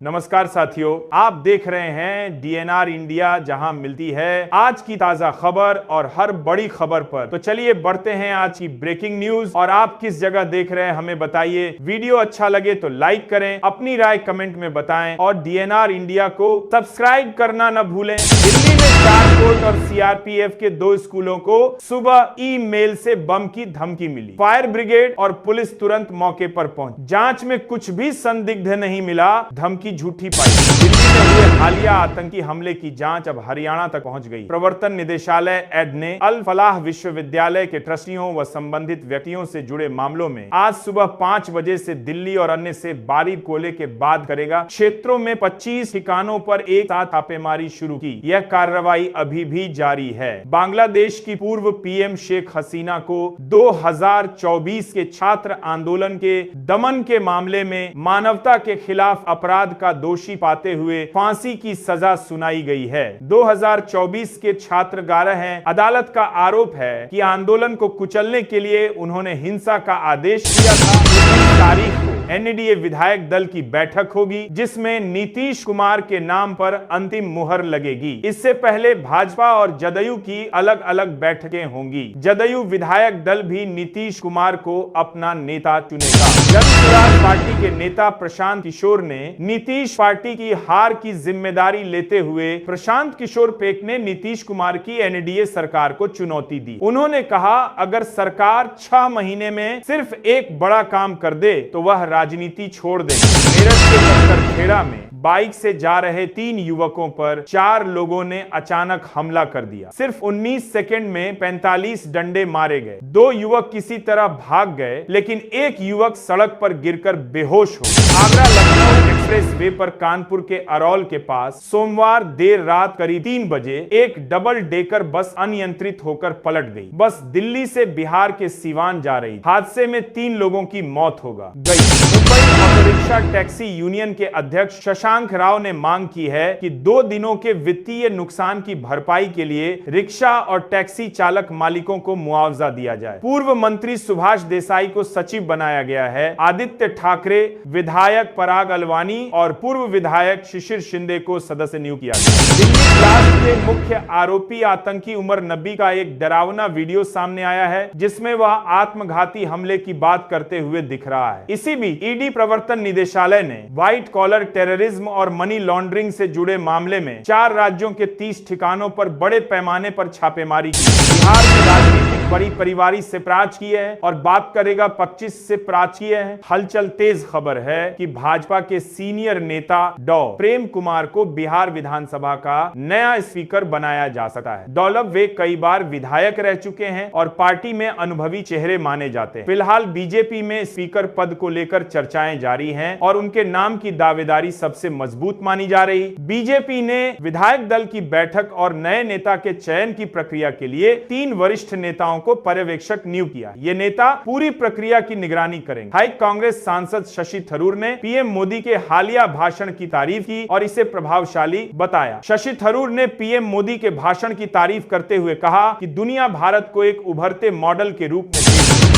नमस्कार साथियों, आप देख रहे हैं डीएनआर इंडिया, जहां मिलती है आज की ताजा खबर और हर बड़ी खबर पर। तो चलिए बढ़ते हैं आज की ब्रेकिंग न्यूज। और आप किस जगह देख रहे हैं हमें बताइए। वीडियो अच्छा लगे तो लाइक करें, अपनी राय कमेंट में बताएं और डीएनआर इंडिया को सब्सक्राइब करना न भूलें। दिल्ली में चारकोट और सीआरपीएफ के 2 स्कूलों को सुबह ईमेल से बम की धमकी मिली। फायर ब्रिगेड और पुलिस तुरंत मौके पर पहुंची। जांच में कुछ भी संदिग्ध नहीं मिला, धमकी झूठी पाई। दिल्ली में हुए हालिया आतंकी हमले की जांच अब हरियाणा तक पहुंच गई। प्रवर्तन निदेशालय एड ने अल फलाह विश्वविद्यालय के ट्रस्टियों व संबंधित व्यक्तियों से जुड़े मामलों में आज सुबह 5 बजे से दिल्ली और अन्य से बारीक कोयले के बाद करेगा। क्षेत्रों में 25 ठिकानों पर एक साथ छापेमारी शुरू की। यह कार्रवाई अभी भी जारी है। बांग्लादेश की पूर्व पीएम शेख हसीना को 2024 के छात्र आंदोलन के दमन के मामले में मानवता के खिलाफ अपराध का दोषी पाते हुए फांसी की सजा सुनाई गई है। 2024 के छात्र गारह हैं। अदालत का आरोप है कि आंदोलन को कुचलने के लिए उन्होंने हिंसा का आदेश दिया था। इस तारीख को एनडीए विधायक दल की बैठक होगी, जिसमें नीतीश कुमार के नाम पर अंतिम मुहर लगेगी। इससे पहले भाजपा और जदयू की अलग अलग बैठकें होंगी। जदयू विधायक दल भी नीतीश कुमार को अपना नेता चुनेगा। जन सुराज पार्टी के नेता प्रशांत किशोर ने नीतीश पार्टी की हार की जिम्मेदारी लेते हुए प्रशांत किशोर पेक ने नीतीश कुमार की एनडीए सरकार को चुनौती दी। उन्होंने कहा, अगर सरकार 6 महीने में सिर्फ एक बड़ा काम कर दे तो वह राजनीति छोड़ देंगे। मेरठ के पत्थरखेड़ा में बाइक से जा रहे 3 युवकों पर 4 लोगों ने अचानक हमला कर दिया। सिर्फ 19 सेकंड में 45 डंडे मारे गए। 2 युवक किसी तरह भाग गए, लेकिन एक युवक सड़क पर गिरकर बेहोश हो गया। आगरा लखनऊ एक्सप्रेस वे पर कानपुर के अरौल के पास सोमवार देर रात करीब 3 बजे एक डबल डेकर बस अनियंत्रित होकर पलट गई। बस दिल्ली से बिहार के सीवान जा रही। हादसे में 3 लोगों की मौत हो गई। Mumbai auto rickshaw taxi union के अध्यक्ष शशांक राव ने मांग की है कि 2 दिनों के वित्तीय नुकसान की भरपाई के लिए रिक्शा और टैक्सी चालक मालिकों को मुआवजा दिया जाए। पूर्व मंत्री सुभाष देसाई को सचिव बनाया गया है। आदित्य ठाकरे, विधायक पराग अलवानी और पूर्व विधायक शिशिर शिंदे को सदस्य नियुक्त किया गया। दिल्ली ब्लास्ट के मुख्य आरोपी आतंकी उमर नबी का एक डरावना वीडियो सामने आया है, जिसमें वह आत्मघाती हमले की बात करते हुए दिख रहा है। इसी बीच ईडी प्रवर्तन निदेशालय ने व्हाइट कॉलर टेररिज्म और मनी लॉन्ड्रिंग से जुड़े मामले में 4 राज्यों के 30 ठिकानों पर बड़े पैमाने पर छापेमारी की। बिहार में राजनीतिक बड़ी परिवारी से प्राच की है और बात करेगा 25 से प्राच किए हैं। हलचल तेज खबर है कि भाजपा के सीनियर नेता डॉ प्रेम कुमार को बिहार विधानसभा का नया स्पीकर बनाया जा सकता है। दौलत वे कई बार विधायक रह चुके हैं और पार्टी में अनुभवी चेहरे माने जाते हैं। फिलहाल बीजेपी में स्पीकर पद को लेकर चर्चाएं जारी हैं और उनके नाम की दावेदारी सबसे मजबूत मानी जा रही। बीजेपी ने विधायक दल की बैठक और नए नेता के चयन की प्रक्रिया के लिए 3 वरिष्ठ नेताओं को पर्यवेक्षक नियुक्त किया। ये नेता पूरी प्रक्रिया की निगरानी करेंगे। हाई कांग्रेस सांसद शशि थरूर ने पीएम मोदी के हालिया भाषण की तारीफ की और इसे प्रभावशाली बताया। शशि थरूर ने पीएम मोदी के भाषण की तारीफ करते हुए कहा कि दुनिया भारत को एक उभरते मॉडल के रूप में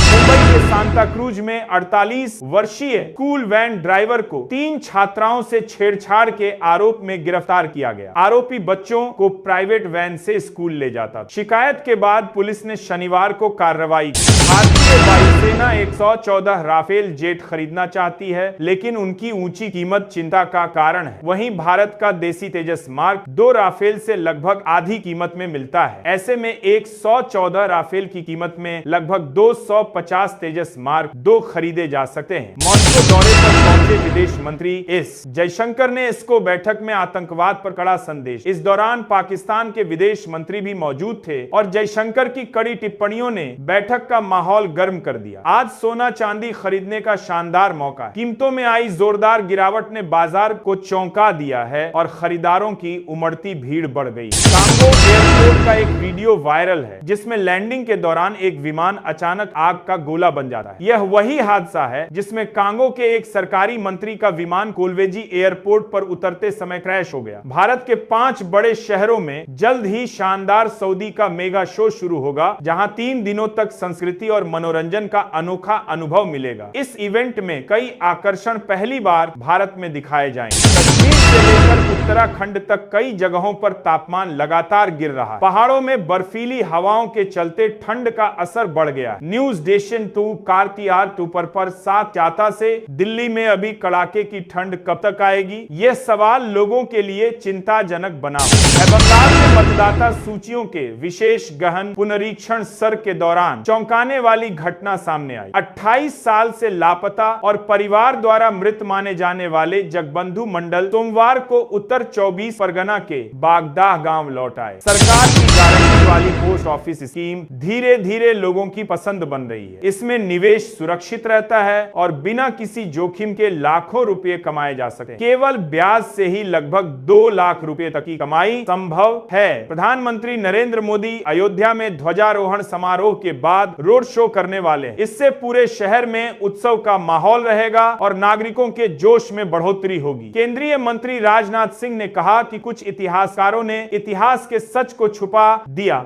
मुंबई के सांता क्रूज में 48 वर्षीय स्कूल वैन ड्राइवर को 3 छात्राओं से छेड़छाड़ के आरोप में गिरफ्तार किया गया। आरोपी बच्चों को प्राइवेट वैन से स्कूल ले जाता। शिकायत के बाद पुलिस ने शनिवार को कार्रवाई की। भारतीय वायुसेना 114 राफेल जेट खरीदना चाहती है, लेकिन उनकी ऊंची कीमत चिंता का कारण है। वहीं भारत का देसी तेजस मार्क 2 राफेल से लगभग आधी कीमत में मिलता है। ऐसे में 114 राफेल की कीमत में लगभग 250 तेजस मार्क 2 खरीदे जा सकते हैं। मॉस्को दौरे पर पहुंचे विदेश मंत्री एस जयशंकर ने इसको बैठक में आतंकवाद पर कड़ा संदेश। इस दौरान पाकिस्तान के विदेश मंत्री भी मौजूद थे और जयशंकर की कड़ी टिप्पणियों ने बैठक का माहौल गर्म कर दिया। आज सोना चांदी खरीदने का शानदार मौका है। कीमतों में आई जोरदार गिरावट ने बाजार को चौंका दिया है और खरीदारों की उमड़ती भीड़ बढ़ गई। कांगो एयरपोर्ट का एक वीडियो वायरल है जिसमें लैंडिंग के दौरान एक विमान अचानक आग का गोला बन जाता है। यह वही हादसा है जिसमें कांगो के एक सरकारी मंत्री का विमान कोलवेजी एयरपोर्ट पर उतरते समय क्रैश हो गया। भारत के 5 बड़े शहरों में जल्द ही शानदार सऊदी का मेगा शो शुरू होगा, जहां 3 दिनों तक संस्कृति और मनोरंजन का अनोखा अनुभव मिलेगा। इस इवेंट में कई आकर्षण पहली बार भारत में दिखाए जाएंगे। कश्मीर से लेकर उत्तराखंड तक कई जगहों पर तापमान लगातार गिर रहा है। पहाड़ों में बर्फीली हवाओं के चलते ठंड का असर बढ़ गया। न्यूज नेशन 2 कार्तियार 2 पर साथ चाहता से दिल्ली में अभी कड़ाके की ठंड कब तक आएगी, यह सवाल लोगों के लिए चिंताजनक बना हुआ है। बंगाल में मतदाता सूचियों के विशेष गहन पुनरीक्षण सत्र के दौरान चौंकाने वाली घटना सामने आई। 28 साल से लापता और परिवार द्वारा मृत माने जाने वाले जगबंधु मंडल सोमवार को उत्तर 24 परगना के बागदाह गांव लौट आए। सरकार की गारंटी वाली पोस्ट ऑफिस स्कीम धीरे धीरे लोगों की पसंद बन रही है। इसमें निवेश सुरक्षित रहता है और बिना किसी जोखिम के लाखों रुपए कमाए जा सकते हैं। केवल ब्याज से ही लगभग 2 लाख रुपए तक की कमाई संभव है। प्रधानमंत्री नरेंद्र मोदी अयोध्या में ध्वजारोहण समारोह के बाद रोड शो करने वाले हैं। इससे पूरे शहर में उत्सव का माहौल रहेगा और नागरिकों के जोश में बढ़ोतरी होगी। केंद्रीय मंत्री राजनाथ सिंह ने कहा कि कुछ इतिहासकारों ने इतिहास के सच को छुपा दिया,